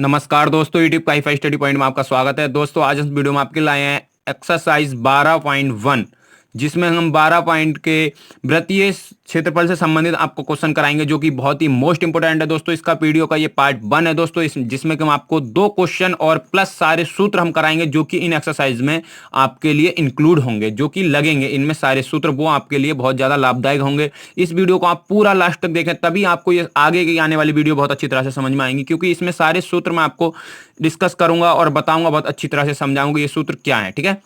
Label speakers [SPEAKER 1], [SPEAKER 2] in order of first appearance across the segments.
[SPEAKER 1] नमस्कार दोस्तों, यूट्यूब का हाई स्टडी पॉइंट में आपका स्वागत है। दोस्तों आज इस वीडियो में आपके लाए हैं एक्सरसाइज 12.1, जिसमें हम 12 पॉइंट के वृत्तीय क्षेत्रफल से संबंधित आपको क्वेश्चन कराएंगे, जो कि बहुत ही मोस्ट इंपोर्टेंट है। दोस्तों इसका वीडियो का ये पार्ट 1 है दोस्तों, जिसमें कि हम आपको 2 क्वेश्चन और प्लस सारे सूत्र हम कराएंगे, जो कि इन एक्सरसाइज में आपके लिए इंक्लूड होंगे, जो कि लगेंगे इनमें सारे सूत्र, वो आपके लिए बहुत ज़्यादा लाभदायक होंगे। इस वीडियो को आप पूरा लास्ट तक देखें, तभी आपको ये आगे की आने वाली वीडियो बहुत अच्छी तरह से समझ में आएंगी, क्योंकि इसमें सारे सूत्र मैं आपको डिस्कस करूंगा और बताऊंगा, बहुत अच्छी तरह से समझाऊंगा ये सूत्र क्या है। ठीक है।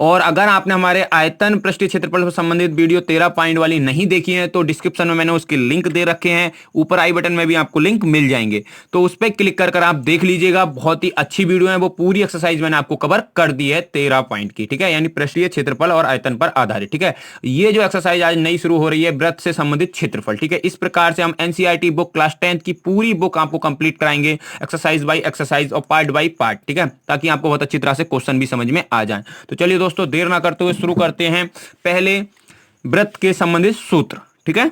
[SPEAKER 1] और अगर आपने हमारे आयतन पृष्ठीय क्षेत्रफल से संबंधित वीडियो 13 पॉइंट वाली नहीं देखी है, तो डिस्क्रिप्शन में मैंने उसके लिंक दे रखे हैं, ऊपर आई बटन में भी आपको लिंक मिल जाएंगे, तो उस पर क्लिक कर आप देख लीजिएगा। बहुत ही अच्छी वीडियो है, वो पूरी एक्सरसाइज मैंने आपको कवर कर दी है 13 पॉइंट की। ठीक है, यानी पृष्ठीय क्षेत्रफल और आयतन पर आधारित। ठीक है, ये जो एक्सरसाइज आज नई शुरू हो रही है, वृत्त से संबंधित क्षेत्रफल। ठीक है, इस प्रकार से हम एनसीईआरटी बुक क्लास 10 की पूरी बुक आपको कंप्लीट कराएंगे, एक्सरसाइज बाई एक्सरसाइज और पार्ट बाई पार्ट। ठीक है, ताकि आपको बहुत अच्छी तरह से क्वेश्चन भी समझ में आ जाए। तो चलिए दोस्तों, देर ना करते हुए शुरू करते हैं। पहले वृत्त के संबंधित सूत्र। ठीक है,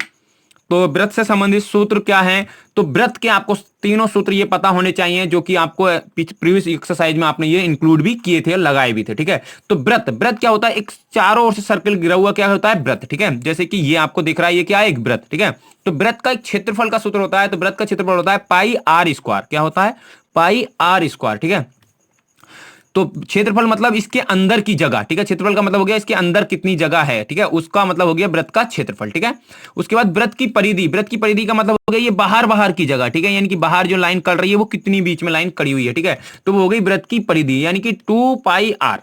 [SPEAKER 1] तो वृत्त से संबंधित सूत्र क्या है? तो वृत्त के आपको तीनों सूत्र ये पता होने चाहिए, जो कि आपको प्रीवियस एक्सरसाइज में आपने ये इंक्लूड भी किए थे, लगाए भी थे। ठीक है, तो वृत्त क्या होता है? एक चारों ओर से सर्कल गिरा हुआ क्या होता है? वृत्त। ठीक है, जैसे कि ये आपको दिख रहा है, ये क्या है? एक वृत्त। ठीक है, तो वृत्त का एक क्षेत्रफल का सूत्र होता है। तो वृत्त का क्षेत्रफल होता है पाई आर स्क्वायर। क्या होता है? पाई आर स्क्वायर। ठीक है, तो क्षेत्रफल मतलब इसके अंदर की जगह। ठीक है, क्षेत्रफल का मतलब हो गया इसके अंदर कितनी जगह है। ठीक है, उसका मतलब हो गया वृत्त का क्षेत्रफल। ठीक है, उसके बाद वृत्त की परिधि। वृत्त की परिधि का मतलब हो गया ये बाहर बाहर की जगह। ठीक है, यानी कि बाहर जो लाइन कट रही है वो कितनी बीच में लाइन कड़ी हुई है। ठीक है, तो वो हो गई वृत्त की परिधि, यानी कि 2 पाई आर।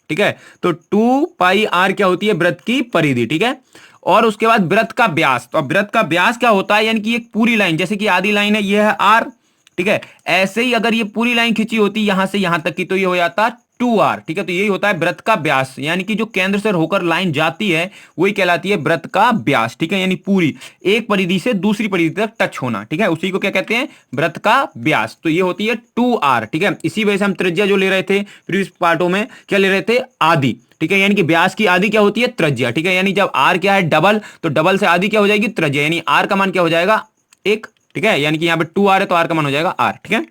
[SPEAKER 1] ठीक है, तो 2 पाई आर क्या होती है? वृत्त की परिधि। ठीक है, और उसके बाद वृत्त का व्यास। तो अब वृत्त का व्यास क्या होता है? यानी कि एक पूरी लाइन, जैसे कि आधी लाइन है, ये है आर। ठीक है, ऐसे ही अगर ये पूरी लाइन खींची होती यहां से यहां तक की, तो ये हो जाता 2r। ठीक है, तो यही होता है वृत्त का व्यास, यानी कि जो केंद्र से होकर लाइन जाती है वही कहलाती है वृत्त का व्यास। ठीक है, यानी पूरी एक परिधि से दूसरी परिधि तक टच होना। ठीक है, उसी को क्या कहते हैं? वृत्त का व्यास। तो ये होती है 2r। ठीक है, इसी वजह से हम त्रिज्या जो ले रहे थे प्रीवियस पार्टों में, क्या ले रहे थे? आधी। ठीक है, यानी कि व्यास की आधी क्या होती है? त्रिज्या। ठीक है, यानी जब r क्या है? डबल, तो डबल से आधी क्या हो जाएगी? त्रिज्या, यानी r का मान क्या हो जाएगा? 1। ठीक है, यानी कि यहाँ पे 2r है, तो r का मान हो जाएगा r। ठीक है,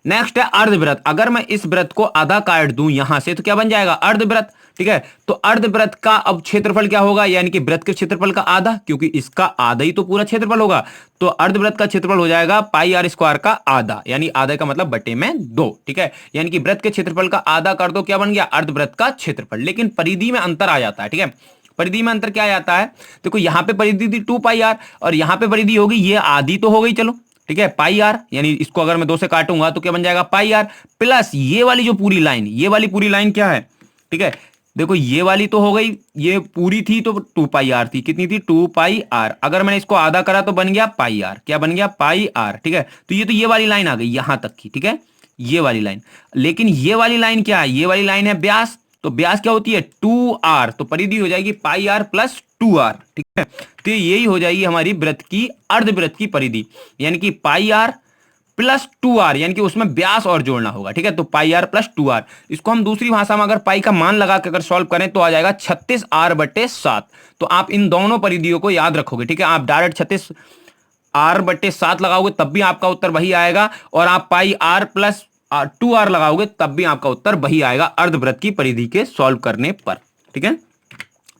[SPEAKER 1] नेक्स्ट है अर्धवृत्त। अगर मैं इस वृत्त को आधा काट दूं यहां से, तो क्या बन जाएगा? अर्धवृत्त। ठीक है, तो अर्धवृत्त का अब क्षेत्रफल क्या होगा? यानी कि वृत्त के क्षेत्रफल का आधा, क्योंकि इसका आधा ही तो पूरा क्षेत्रफल होगा। तो अर्धवृत्त का क्षेत्रफल हो जाएगा पाई आर स्क्वायर का आधा, यानी आधा का मतलब बटे में 2। ठीक है, यानी कि वृत्त के क्षेत्रफल का आधा कर दो, क्या बन गया? अर्धवृत्त का क्षेत्रफल। लेकिन परिधि में अंतर आ जाता है। ठीक है, परिधि में अंतर क्या आ जाता है? देखो यहां पे परिधि थी 2 पाई आर, और यहां पे परिधि होगी, ये आधी तो हो गई, चलो ठीक है, पाई आर, यानी इसको अगर मैं 2 से काटूंगा तो क्या बन जाएगा? पाई आर, प्लस ये वाली जो पूरी लाइन, ये वाली पूरी लाइन क्या है? ठीक है, देखो ये वाली तो हो गई, ये पूरी थी तो 2 पाई आर थी, कितनी थी? 2 पाई आर। अगर मैंने इसको आधा करा तो बन गया पाई आर। क्या बन गया? पाई आर। ठीक है, तो ये वाली लाइन आ गई यहां तक की। ठीक है, ये वाली लाइन। लेकिन ये वाली लाइन क्या है? ये वाली लाइन है व्यास। तो व्यास क्या होती है? 2r, तो परिधि हो जाएगी पाई आर प्लस 2r। ठीक है, तो यही हो जाएगी हमारी वृत्त की, अर्धवृत्त की परिधि, यानी कि पाई आर प्लस 2r, यानी कि उसमें व्यास और जोड़ना होगा। ठीक है, तो पाई आर प्लस 2r, इसको हम दूसरी भाषा में अगर पाई का मान लगा कर अगर सॉल्व करें तो आ जाएगा 36r/7। तो आप इन दोनों परिधियों को याद रखोगे। ठीक है, आप डायरेक्ट 36r/7 लगाओगे तब भी आपका उत्तर वही आएगा, और आप पाई आर प्लस 2r लगाओगे तब भी आपका उत्तर वही आएगा अर्धवृत्त की परिधि के सॉल्व करने पर। ठीक है,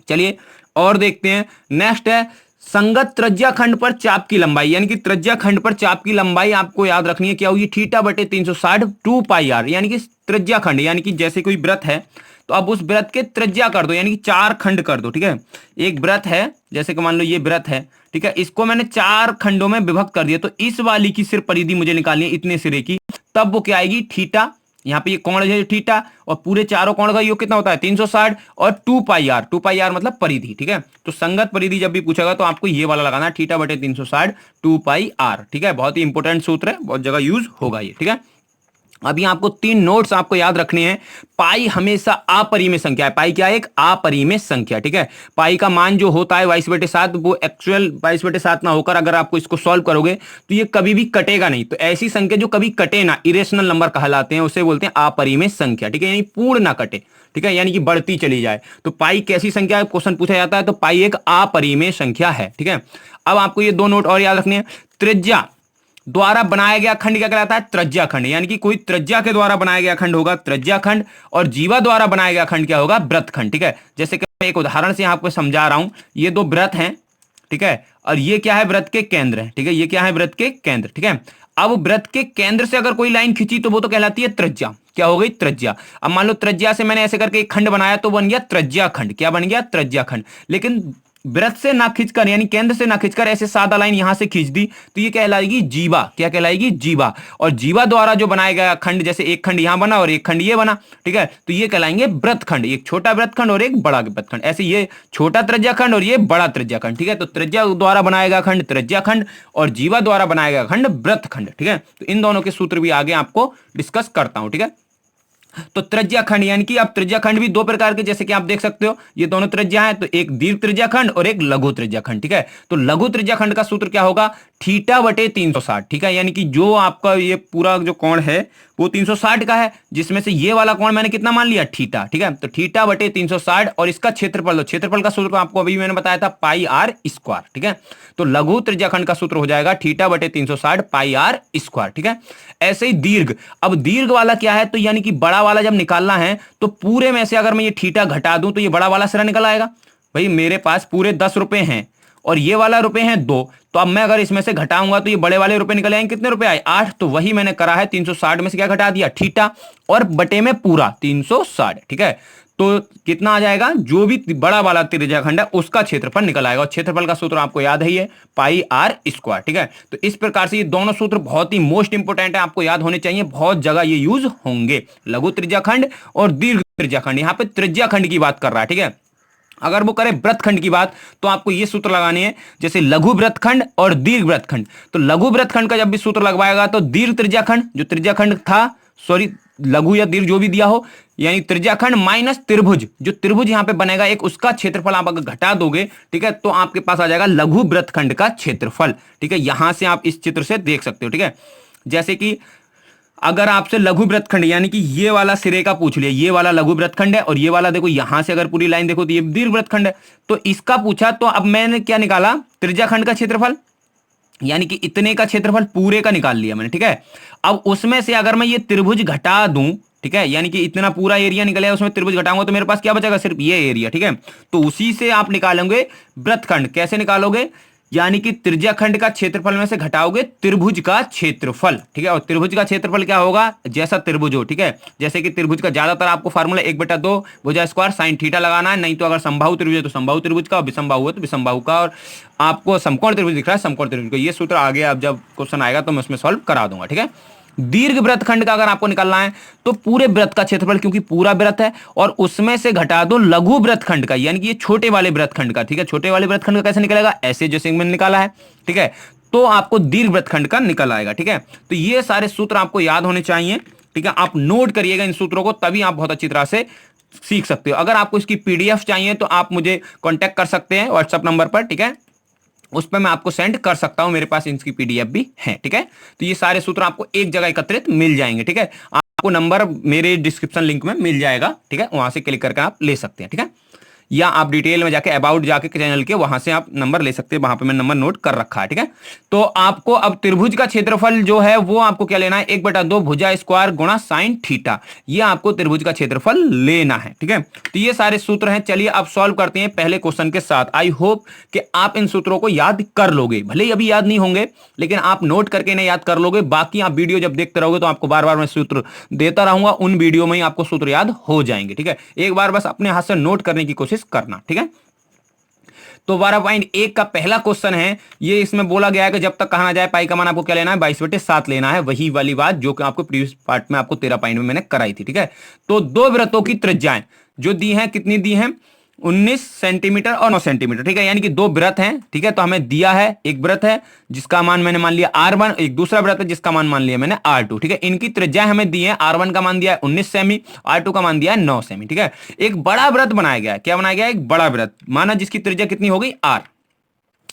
[SPEAKER 1] चलिए और देखते हैं। नेक्स्ट है संगत त्रिज्या खंड पर चाप की लंबाई, यानी कि त्रिज्या खंड पर चाप की लंबाई आपको याद रखनी है, क्या होगी? θ/360 2 पाई आर, यानी कि त्रिज्या खंड, यानी कि जैसे कोई वृत्त है तो अब उस वृत्त के त्रिज्या कर दो, यानी कि 4 खंड कर दो। ठीक है, एक वृत्त है, जैसे कि मान लो ये वृत्त है। ठीक है, इसको मैंने 4 खंडों में विभक्त कर दिया, तो इस वाली की सिर्फ परिधि मुझे निकालनी है, इतने सिरे की, तब वो क्या आएगी? थीटा। यहाँ पे ये कोण है थीटा, और पूरे चारों कोण का योग कितना होता है? 360, और 2 पाई आर। 2 पाई आर मतलब परिधि। ठीक है, तो संगत परिधि जब भी पूछेगा तो आपको ये वाला लगाना है, θ/360 2 पाई आर। ठीक है, बहुत ही इंपॉर्टेंट सूत्र है, बहुत जगह यूज होगा ये। ठीक है, अभी आपको 3 नोट्स आपको याद रखने हैं। पाई हमेशा अपरिमेय संख्या है। पाई क्या है? एक अपरिमेय संख्या। ठीक है, पाई का मान जो होता है 22/7, वो एक्चुअल 22/7 ना होकर अगर आपको इसको सॉल्व करोगे तो ये कभी भी कटेगा नहीं। तो ऐसी संख्या जो कभी कटे ना, इरेशनल नंबर कहलाते हैं, उसे बोलते हैं अपरिमेय संख्या। ठीक है, यानी पूर्ण ना कटे। ठीक है, यानी कि बढ़ती चली जाए। तो पाई कैसी संख्या है? क्वेश्चन पूछा जाता है तो पाई एक अपरिमेय संख्या है। ठीक है, अब आपको ये 2 नोट और याद रखने हैं। त्रिज्या द्वारा बनाया गया खंड क्या कहलाता है? त्रिज्या खंड। यानी कि कोई त्रिज्या के द्वारा बनाया गया खंड होगा त्रिज्या खंड, और जीवा द्वारा बनाया गया खंड क्या होगा? वृत्त खंड। ठीक है, जैसे कि मैं एक उदाहरण से यहां आपको समझा रहा हूं, ये दो वृत्त हैं, ठीक है, और ये क्या है? वृत्त के केंद्र है। ठीक है, ये क्या है? वृत्त के केंद्र। ठीक है, अब वृत्त के केंद्र से अगर कोई लाइन खींची तो वो तो कहलाती है त्रिज्या। क्या हो गई? त्रिज्या। अब मान लो त्रिज्या से मैंने ऐसे करके एक खंड बनाया तो बन गया त्रिज्या खंड। क्या बन गया? त्रिज्या खंड। लेकिन वृत्त से ना खींचकर, यानी केंद्र से ना खींचकर ऐसे सादा लाइन यहां से खींच दी तो ये कहलाएगी जीवा। क्या कहलाएगी? जीवा। और जीवा द्वारा जो बनाया गया खंड, जैसे एक खंड यहां बना और एक खंड ये बना, ठीक है, तो ये कहलाएंगे वृत्त खंड। एक छोटा वृत्त खंड और एक बड़ा वृत्त खंड। ऐसे ये छोटा त्रिज्या खंड और ये बड़ा त्रिज्या खंड। ठीक है, तो त्रिज्या द्वारा बनाया गया खंड त्रिज्या खंड और जीवा द्वारा बनाया गया खंड वृत्त खंड। ठीक है, तो इन दोनों के सूत्र भी आगे आपको डिस्कस करता हूं। ठीक है, तो त्रिज्या खंड, यानी कि अब त्रिज्या खंड भी दो प्रकार के, जैसे कि आप देख सकते हो ये दोनों त्रिज्या है, तो एक दीर्घ त्रिज्या खंड और एक लघु त्रिज्या खंड। ठीक है, तो लघु त्रिज्या खंड का सूत्र क्या होगा? थीटा बटे 360। ठीक है, यानी कि जो आपका ये पूरा जो कोण है वो 360 का है, जिसमें से ये वाला कोण मैंने कितना मान लिया? थीटा। ठीक है, तो थीटा बटे 360 और इसका क्षेत्रफल, तो क्षेत्रफल का सूत्र आपको अभी मैंने बताया था पाई आर स्क्वायर। ठीक है, तो लघु त्रिज्या खंड का सूत्र हो जाएगा थीटा बटे 360 पाई आर स्क्वायर। ठीक है, ऐसे ही दीर्घ, अब दीर्घ वाला क्या है? तो यानी कि बड़ा वाला जब निकालना है तो पूरे में से अगर मैं ये थीटा घटा दूं तो ये बड़ा वाला सिरा निकल आएगा। भाई मेरे पास पूरे 10 रुपए हैं और ये वाला रुपए हैं 2, तो अब मैं अगर इसमें से घटाऊंगा तो ये बड़े वाले रुपए निकल आएंगे। कितने रुपए आए? 8। तो वही मैंने करा है, 360 में से क्या घटा दिया? थीटा, और बटे में पूरा 360। ठीक है, तो कितना आ जाएगा? जो भी बड़ा वाला त्रिज्या खंड है उसका क्षेत्रफल निकल आएगा, और क्षेत्रफल का सूत्र आपको याद है, पाई आर स्क्वायर। ठीक है, तो इस प्रकार से ये दोनों सूत्र बहुत ही मोस्ट इंपोर्टेंट है, आपको याद होने चाहिए, बहुत जगह ये यूज होंगे। लघु त्रिज्या खंड और दीर्घ त्रिज्या खंड, यहां पे त्रिज्या खंड की बात कर रहा है। ठीक है, अगर वो करे वृत्तखंड की बात तो आपको ये सूत्र लगाने हैं, जैसे लघु वृत्तखंड और दीर्घ वृत्तखंड। तो लघु वृत्तखंड का जब भी सूत्र लगवाएगा तो दीर्घ त्रिज्याखंड, जो त्रिज्याखंड था, सॉरी लघु या दीर्घ जो भी दिया हो, यानी त्रिज्याखंड माइनस त्रिभुज, जो त्रिभुज यहां पे बनेगा एक, उसका क्षेत्रफल आप अगर घटा दोगे, ठीक है, तो आपके पास आ जाएगा लघु वृत्तखंड का क्षेत्रफल। ठीक है, यहां से आप इस चित्र से देख सकते हो। ठीक है, जैसे कि अगर आपसे लघु वृत्तखंड, यानी कि ये वाला सिरे का पूछ लिया, ये वाला लघु वृत्तखंड है और ये वाला देखो यहां से अगर पूरी लाइन देखो तो ये दीर्घ वृत्तखंड है, तो इसका पूछा तो अब मैंने क्या निकाला? त्रिज्याखंड का क्षेत्रफल, यानी कि इतने का क्षेत्रफल पूरे का निकाल लिया मैंने। ठीक है, अब उसमें से अगर मैं ये त्रिभुज घटा दूं, ठीक है, यानी कि इतना पूरा एरिया निकलेगा, उसमें त्रिभुज घटाऊंगा तो मेरे पास क्या बचेगा? सिर्फ ये एरिया। ठीक है, तो उसी से आप निकालेंगे वृत्तखंड। कैसे निकालोगे? यानी कि त्रिज्याखंड का क्षेत्रफल में से घटाओगे त्रिभुज का क्षेत्रफल। ठीक है, और त्रिभुज का क्षेत्रफल क्या होगा? जैसा त्रिभुज हो। ठीक है, जैसे कि त्रिभुज का ज्यादातर आपको फार्मूला 1/2 भुजा स्क्वायर साइन थीटा लगाना है, नहीं तो अगर समबाहु त्रिभुज है तो समबाहु त्रिभुज का, और विषमबाहु है तो विषमबाहु का, और आपको समकोण त्रिभुज दिख रहा है समकोण त्रिभुज का। ये सूत्र आगे अब जब क्वेश्चन आएगा तो मैं उसमें सॉल्व करा दूंगा। ठीक है, दीर्घ वृत्तखंड का अगर आपको निकालना है तो पूरे वृत्त का क्षेत्रफल, क्योंकि पूरा वृत्त है, और उसमें से घटा दो लघु वृत्तखंड का, यानी कि ये छोटे वाले वृत्तखंड का। ठीक है, छोटे वाले वृत्तखंड का कैसे निकलेगा? ऐसे जैसे मैंने निकाला है। ठीक है, तो आपको दीर्घ वृत्तखंड का निकल आएगा। ठीक है, तो ये सारे सूत्र आपको याद होने चाहिए। ठीक है, आप नोट करिएगा इन सूत्रों को, तभी आप बहुत अच्छी तरह से सीख सकते हो। अगर आपको इसकी पीडीएफ चाहिए तो आप मुझे कॉन्टैक्ट कर सकते हैं व्हाट्सएप नंबर पर। ठीक है, उस पर मैं आपको सेंड कर सकता हूं, मेरे पास इनकी पीडीएफ भी है। ठीक है, तो ये सारे सूत्र आपको एक जगह एकत्रित मिल जाएंगे। ठीक है, आपको नंबर मेरे डिस्क्रिप्शन लिंक में मिल जाएगा। ठीक है, वहां से क्लिक करके आप ले सकते हैं। ठीक है, या आप डिटेल में जाके अबाउट जाके चैनल के वहां से आप नंबर ले सकते हैं, वहां पे मैं नंबर नोट कर रखा है। ठीक है, तो आपको अब त्रिभुज का क्षेत्रफल जो है वो आपको क्या लेना है? 1/2 भुजा स्क्वायर गुणा साइन थीटा, ये आपको त्रिभुज का क्षेत्रफल लेना है। ठीक है, तो ये सारे सूत्र हैं। चलिए अब सॉल्व करते हैं पहले क्वेश्चन के साथ। आई होप कि आप इन सूत्रों को याद कर लोगे, भले ही अभी याद नहीं होंगे लेकिन आप नोट करके इन्हें याद कर लोगे। बाकी आप वीडियो जब देखते रहोगे तो आपको बार बार मैं सूत्र देता रहूंगा, उन वीडियो में ही आपको सूत्र याद हो जाएंगे। ठीक है, एक बार बस अपने हाथ से नोट करने की कोशिश करना। ठीक है, तो 12.1 का पहला क्वेश्चन है, ये इसमें बोला गया है कि जब तक कहा ना जाए पाई का मान आपको क्या लेना है? 22/7 लेना है। वही वाली बात जो कि आपको प्रीवियस पार्ट में आपको 13 पॉइंट में मैंने कराई थी। ठीक है, तो दो वृत्तों की त्रिज्याएं जो दी हैं, कितनी दी हैं? 19 सेंटीमीटर और 9 सेंटीमीटर। ठीक है, यानी कि दो वृत्त हैं। ठीक है, तो हमें दिया है, एक वृत्त है जिसका मान मैंने मान लिया R1, एक दूसरा वृत्त है जिसका मान मान लिया मैंने R2। ठीक है, इनकी त्रिज्याएं हमें दी है। R1 का मान दिया है 19 सेमी, R2 का मान दिया है 9 सेमी। ठीक है, एक बड़ा वृत्त बनाया गया है। क्या बनाया गया है? एक बड़ा वृत्त माना, जिसकी त्रिज्या कितनी हो गई? R।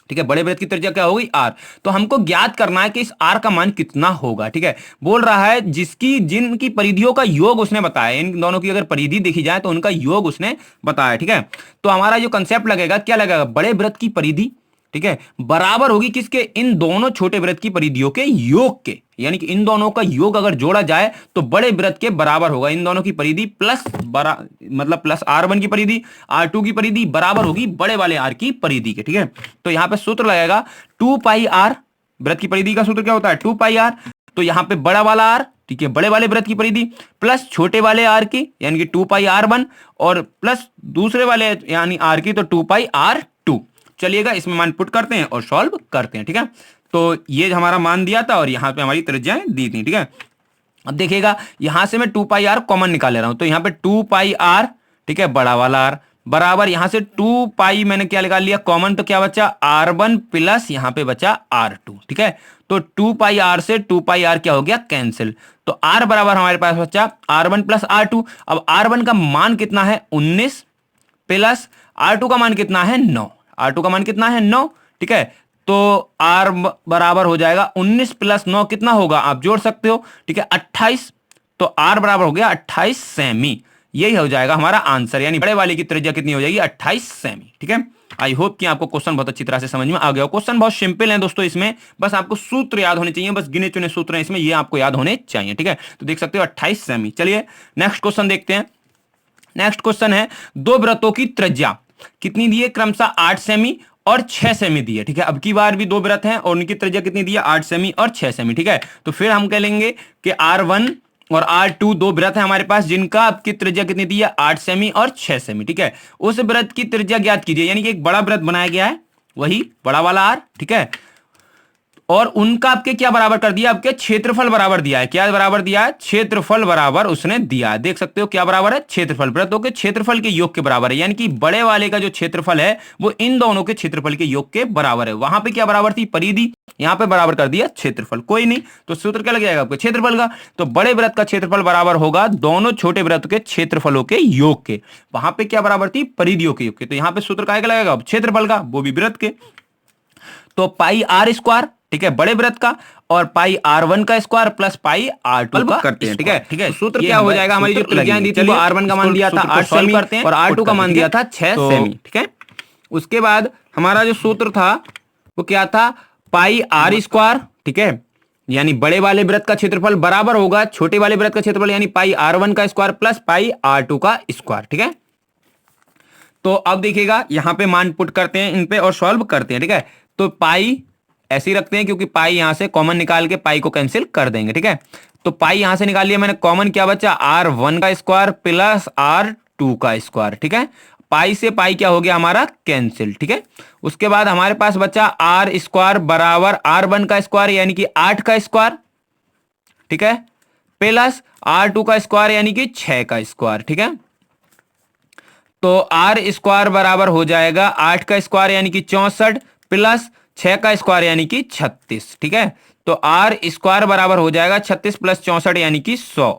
[SPEAKER 1] ठीक है, बड़े वृत्त की त्रिज्या क्या होगी? R। तो हमको ज्ञात करना है कि इस R का मान कितना होगा। ठीक है, बोल रहा है जिनकी परिधियों का योग उसने बताया, इन दोनों की अगर परिधि देखी जाए तो उनका योग उसने बताया। ठीक है, तो हमारा जो कंसेप्ट लगेगा क्या लगेगा? बड़े वृत्त की परिधि ठीक है, बराबर होगी किसके, इन दोनों छोटे वृत्त की परिधियों के योग के, यानी कि इन दोनों का योग अगर जोड़ा जाए तो बड़े वृत्त के बराबर होगा। इन दोनों की परिधि प्लस मतलब प्लस R1 की परिधि, R2 की परिधि बराबर होगी बड़े वाले R की परिधि के। ठीक है, तो यहां पे सूत्र लगेगा 2 पाई R, वृत्त की परिधि का सूत्र क्या होता है 2 पाई R, तो यहां पे बड़ा वाला R, ठीक है, बड़े वाले वृत्त की परिधि प्लस छोटे वाले R की यानी कि 2 पाई R1 और प्लस दूसरे वाले यानी R की तो 2 पाई R2। चलिएगा इसमें मान पुट करते हैं और सॉल्व करते हैं। ठीक है, तो ये हमारा मान दिया था और यहां पे हमारी त्रिज्याएं दी थी। ठीक है, अब देखिएगा यहां से मैं 2 पाई R कॉमन निकाल ले रहा हूं, तो यहां पे 2 पाई R, ठीक है, बड़ा वाला R बराबर यहां से 2 पाई मैंने क्या निकाल लिया कॉमन, तो क्या बचा R1 प्लस यहां पे बचा R2। ठीक है, तो 2 पाई R से 2 पाई R क्या हो गया कैंसिल, तो R बराबर हमारे पास बचा R1 प्लस R2। अब R1 का मान कितना है 19 प्लस R2 का मान कितना है 9, R2 का मान कितना है 9। ठीक है, तो R बराबर हो जाएगा 19 प्लस 9 कितना होगा आप जोड़ सकते हो, ठीक है 28, तो R बराबर हो गया 28 सेमी। यही हो जाएगा हमारा आंसर, यानी बड़े वाले की त्रिज्या कितनी हो जाएगी 28 सेमी। ठीक है, आई होप कि आपको क्वेश्चन बहुत अच्छी तरह से समझ में आ गया हो। क्वेश्चन बहुत सिंपल है दोस्तों, इसमें बस आपको सूत्र याद होने चाहिए, बस गिने चुने सूत्र हैं इसमें, ये आपको याद होने चाहिए। ठीक है, तो देख सकते हो 28 सेमी। चलिए नेक्स्ट क्वेश्चन देखते हैं। नेक्स्ट क्वेश्चन है, दो वृत्तों की त्रिज्या कितनी दी है, क्रमशः 8 सेमी और 6 सेमी दी है। ठीक है, अब की बार भी दो वृत्त हैं और उनकी त्रिज्या कितनी दी है 8 सेमी और 6 सेमी। ठीक है, तो फिर हम कह लेंगे कि R1 और R2 दो वृत्त है हमारे पास जिनका आपकी त्रिज्या कितनी दी है 8 सेमी और 6 सेमी। ठीक है, उस वृत्त की त्रिज्या ज्ञात कीजिए, यानी कि एक बड़ा वृत्त बनाया गया है वही बड़ा वाला R, ठीक है, और उनका आपके क्या बराबर कर दिया, आपके क्षेत्रफल बराबर दिया है। क्या बराबर दिया है, क्षेत्रफल बराबर उसने दिया है। देख सकते हो क्या बराबर है, क्षेत्रफल, वृत्तों के क्षेत्रफल के योग के बराबर है, यानी कि बड़े वाले का जो क्षेत्रफल है वो इन दोनों के क्षेत्रफल के योग के बराबर है। वहां पे क्या बराबर थी परिधि, यहां पे बराबर कर दिया क्षेत्रफल, कोई नहीं, तो सूत्र क्या लग जाएगा आपके क्षेत्रफल का, तो बड़े वृत्त का क्षेत्रफल बराबर होगा दोनों छोटे वृत्त के क्षेत्रफलों के योग के। वहां पे क्या बराबर थी परिधियों के योग के, तो यहां पे सूत्र क्या लगेगा क्षेत्रफल का, वो भी वृत्त के, तो पाई R स्क्वायर, ठीक है, बड़े वृत्त का, और पाई R1 का स्क्वायर प्लस पाई R2 का करते हैं। ठीक है, ठीक है, सूत्र क्या हो जाएगा, हमारी जो त्रिज्याएं दी थी वो R1 का मान दिया था 8 सेमी और R2 का मान दिया था 6 सेमी। ठीक है, उसके बाद हमारा जो सूत्र था वो क्या था, पाई R स्क्वायर, ठीक है, यानी बड़े वाले वृत्त का क्षेत्रफल बराबर होगा छोटे वाले वृत्त का क्षेत्रफल, यानी पाई R1 का स्क्वायर प्लस पाई R2 का स्क्वायर। ठीक है, तो अब देखिएगा यहां पे मान पुट करते हैं इन पे और सॉल्व करते हैं। ठीक है, तो पाई ऐसे ही रखते हैं क्योंकि पाई यहां से कॉमन निकाल के पाई को कैंसिल कर देंगे। ठीक है, तो पाई यहां से निकाल लिया मैंने कॉमन, क्या बचा R1 का स्क्वायर प्लस R2 का स्क्वायर। ठीक है, पाई से पाई क्या हो गया हमारा कैंसिल। ठीक है, उसके बाद हमारे पास बचा R स्क्वायर बराबर R1 का स्क्वायर यानी कि 8 का स्क्वायर, ठीक है, प्लस R2 का स्क्वायर यानी कि 6 का स्क्वायर। ठीक है, तो R स्क्वायर बराबर हो जाएगा 8 का स्क्वायर यानी कि 64 प्लस 6 का स्क्वायर यानी कि 36। ठीक है, तो R स्क्वायर बराबर हो जाएगा 36 प्लस 64 यानी कि 100।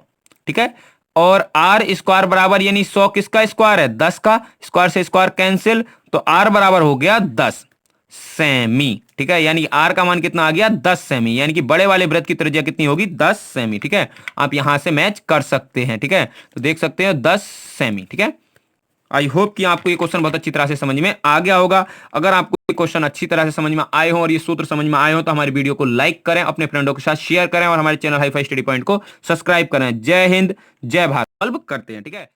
[SPEAKER 1] ठीक है, और R स्क्वायर बराबर यानी 100 किसका स्क्वायर है 10 का, स्क्वायर से स्क्वायर कैंसिल, तो R बराबर हो गया 10 सेमी। ठीक है, यानी R का मान कितना आ गया 10 सेमी, यानी कि बड़े वाले वृत्त की त्रिज्या कितनी होगी 10 सेमी। ठीक है, आप यहां से मैच कर सकते हैं। ठीक है, तो देख सकते हैं 10 सेमी। ठीक है, आई होप कि आपको ये क्वेश्चन बहुत अच्छी तरह से समझ में आ गया होगा। अगर आपको ये क्वेश्चन अच्छी तरह से समझ में आए हो और ये सूत्र समझ में आए हो तो हमारी वीडियो को लाइक करें, अपने फ्रेंडों के साथ शेयर करें और हमारे channel hi fi study point को सब्सक्राइब करें। जय हिंद, जय भारत। सॉल्व करते हैं। ठीक है।